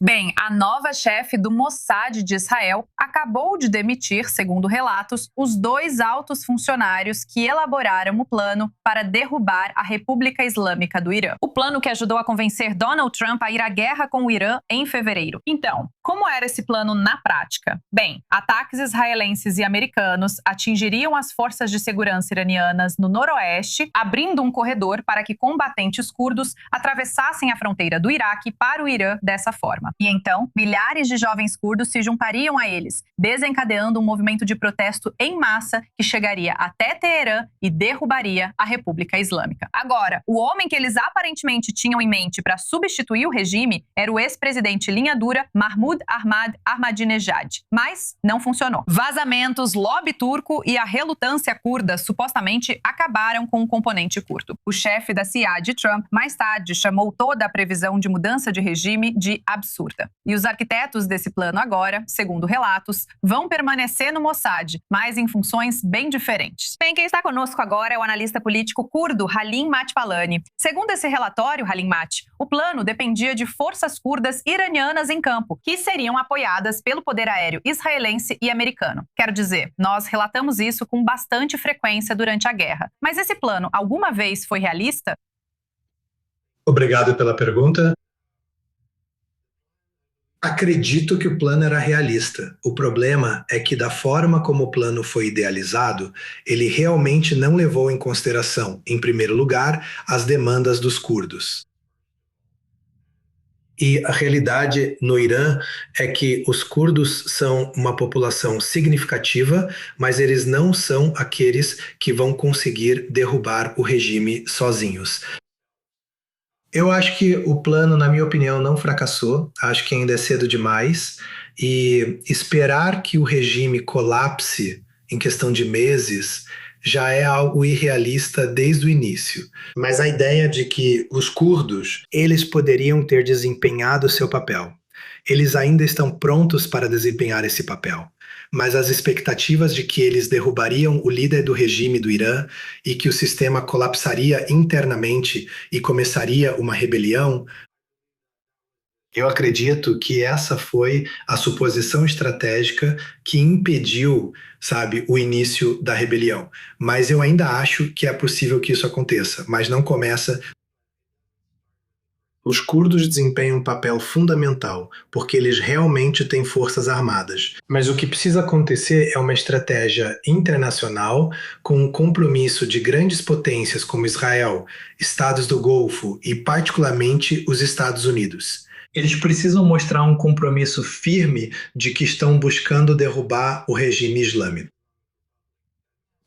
Bem, a nova chefe do Mossad de Israel acabou de demitir, segundo relatos, os 2 altos funcionários que elaboraram o plano para derrubar a República Islâmica do Irã. O plano que ajudou a convencer Donald Trump a ir à guerra com o Irã em fevereiro. Então, como era esse plano na prática? Bem, ataques israelenses e americanos atingiriam as forças de segurança iranianas no noroeste, abrindo um corredor para que combatentes curdos atravessassem a fronteira do Iraque para o Irã dessa forma. E então, milhares de jovens curdos se juntariam a eles, desencadeando um movimento de protesto em massa que chegaria até Teherã e derrubaria a República Islâmica. Agora, o homem que eles aparentemente tinham em mente para substituir o regime era o ex-presidente linha dura Mahmoud Ahmadinejad, mas não funcionou. Vazamentos, lobby turco e a relutância curda supostamente acabaram com o componente curdo. O chefe da CIA de Trump, mais tarde, chamou toda a previsão de mudança de regime de absurda. E os arquitetos desse plano agora, segundo relatos, vão permanecer no Mossad, mas em funções bem diferentes. Bem, quem está conosco agora é o analista político curdo Halim Matpalani. Segundo esse relatório, Halim Mat, o plano dependia de forças curdas iranianas em campo, que seriam apoiadas pelo poder aéreo israelense e americano. Quero dizer, nós relatamos isso com bastante frequência durante a guerra. Mas esse plano alguma vez foi realista? Obrigado pela pergunta. Acredito que o plano era realista. O problema é que, da forma como o plano foi idealizado, ele realmente não levou em consideração, em primeiro lugar, as demandas dos curdos. E a realidade no Irã é que os curdos são uma população significativa, mas eles não são aqueles que vão conseguir derrubar o regime sozinhos. Eu acho que o plano, na minha opinião, não fracassou. Acho que ainda é cedo demais. E esperar que o regime colapse em questão de meses já é algo irrealista desde o início. Mas a ideia de que os curdos, eles poderiam ter desempenhado seu papel. Eles ainda estão prontos para desempenhar esse papel. Mas as expectativas de que eles derrubariam o líder do regime do Irã e que o sistema colapsaria internamente e começaria uma rebelião, eu acredito que essa foi a suposição estratégica que impediu, sabe, o início da rebelião. Mas eu ainda acho que é possível que isso aconteça, mas não começa. Os curdos desempenham um papel fundamental, porque eles realmente têm forças armadas. Mas o que precisa acontecer é uma estratégia internacional com um compromisso de grandes potências como Israel, Estados do Golfo e, particularmente, os Estados Unidos. Eles precisam mostrar um compromisso firme de que estão buscando derrubar o regime islâmico.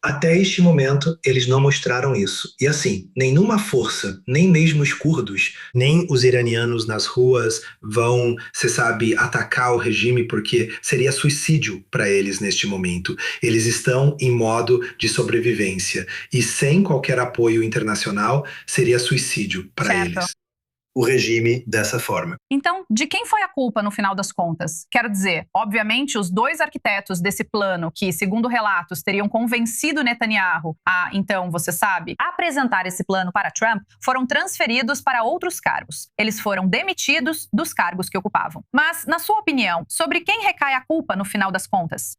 Até este momento, eles não mostraram isso. E assim, nenhuma força, nem mesmo os curdos, nem os iranianos nas ruas vão, você sabe, atacar o regime porque seria suicídio para eles neste momento. Eles estão em modo de sobrevivência. E sem qualquer apoio internacional, seria suicídio para eles. O regime dessa forma. Então, de quem foi a culpa no final das contas? Quero dizer, obviamente, os 2 arquitetos desse plano que, segundo relatos, teriam convencido Netanyahu a, então, você sabe, apresentar esse plano para Trump, foram transferidos para outros cargos. Eles foram demitidos dos cargos que ocupavam. Mas, na sua opinião, sobre quem recai a culpa no final das contas?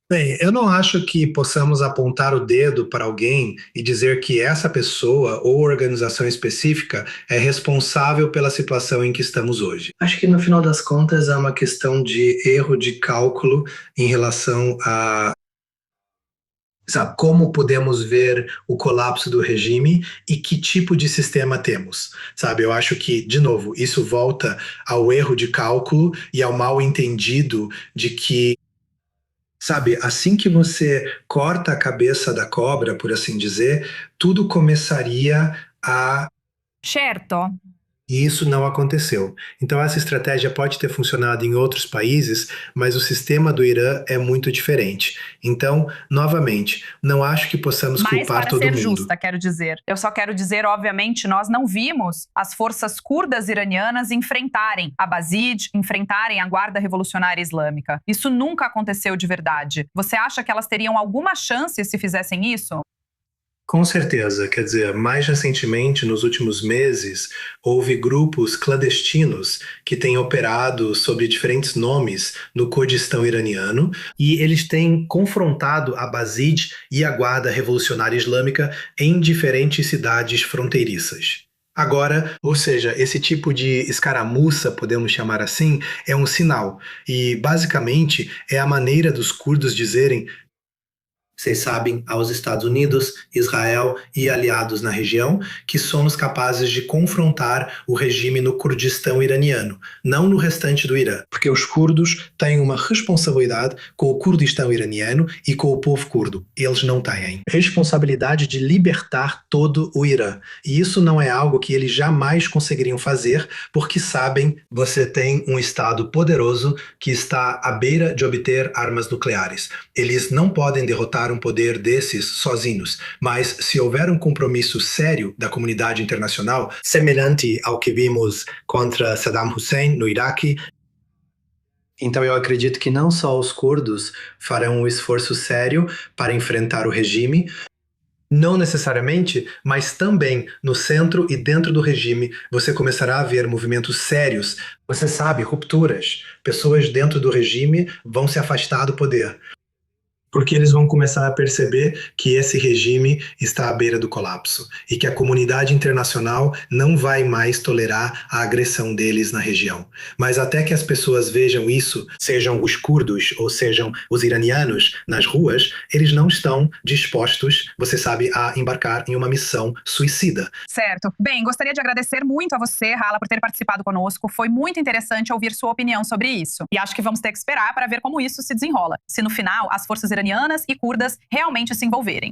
Bem, eu não acho que possamos apontar o dedo para alguém e dizer que essa pessoa ou organização específica é responsável pela situação em que estamos hoje. Acho que no final das contas é uma questão de erro de cálculo em relação a, sabe, como podemos ver o colapso do regime e que tipo de sistema temos. Sabe, eu acho que, de novo, isso volta ao erro de cálculo e ao mal entendido de que, sabe, assim que você corta a cabeça da cobra, por assim dizer, tudo começaria a... Certo. E isso não aconteceu. Então essa estratégia pode ter funcionado em outros países, mas o sistema do Irã é muito diferente. Então, novamente, não acho que possamos culpar todo mundo. Mas para ser justa, quero dizer. Eu só quero dizer, obviamente, nós não vimos as forças curdas iranianas enfrentarem a Basij, enfrentarem a Guarda Revolucionária Islâmica. Isso nunca aconteceu de verdade. Você acha que elas teriam alguma chance se fizessem isso? Com certeza, quer dizer, mais recentemente, nos últimos meses, houve grupos clandestinos que têm operado sob diferentes nomes no Kurdistão iraniano e eles têm confrontado a Basij e a Guarda Revolucionária Islâmica em diferentes cidades fronteiriças. Agora, ou seja, esse tipo de escaramuça, podemos chamar assim, é um sinal. E, basicamente, é a maneira dos curdos dizerem: vocês sabem, aos Estados Unidos, Israel e aliados na região, que somos capazes de confrontar o regime no Kurdistão iraniano, não no restante do Irã. Porque os curdos têm uma responsabilidade com o Kurdistão iraniano e com o povo curdo. Eles não têm. Responsabilidade de libertar todo o Irã. E isso não é algo que eles jamais conseguiriam fazer, porque sabem, você tem um Estado poderoso que está à beira de obter armas nucleares. Eles não podem derrotar um poder desses sozinhos, mas se houver um compromisso sério da comunidade internacional, semelhante ao que vimos contra Saddam Hussein no Iraque, então eu acredito que não só os curdos farão um esforço sério para enfrentar o regime, não necessariamente, mas também no centro e dentro do regime você começará a ver movimentos sérios. Você sabe, rupturas. Pessoas dentro do regime vão se afastar do poder, porque eles vão começar a perceber que esse regime está à beira do colapso e que a comunidade internacional não vai mais tolerar a agressão deles na região. Mas até que as pessoas vejam isso, sejam os curdos ou sejam os iranianos nas ruas, eles não estão dispostos, você sabe, a embarcar em uma missão suicida. Certo. Bem, gostaria de agradecer muito a você, Hala, por ter participado conosco. Foi muito interessante ouvir sua opinião sobre isso. E acho que vamos ter que esperar para ver como isso se desenrola. Se no final as forças iranianas e curdas realmente se envolverem.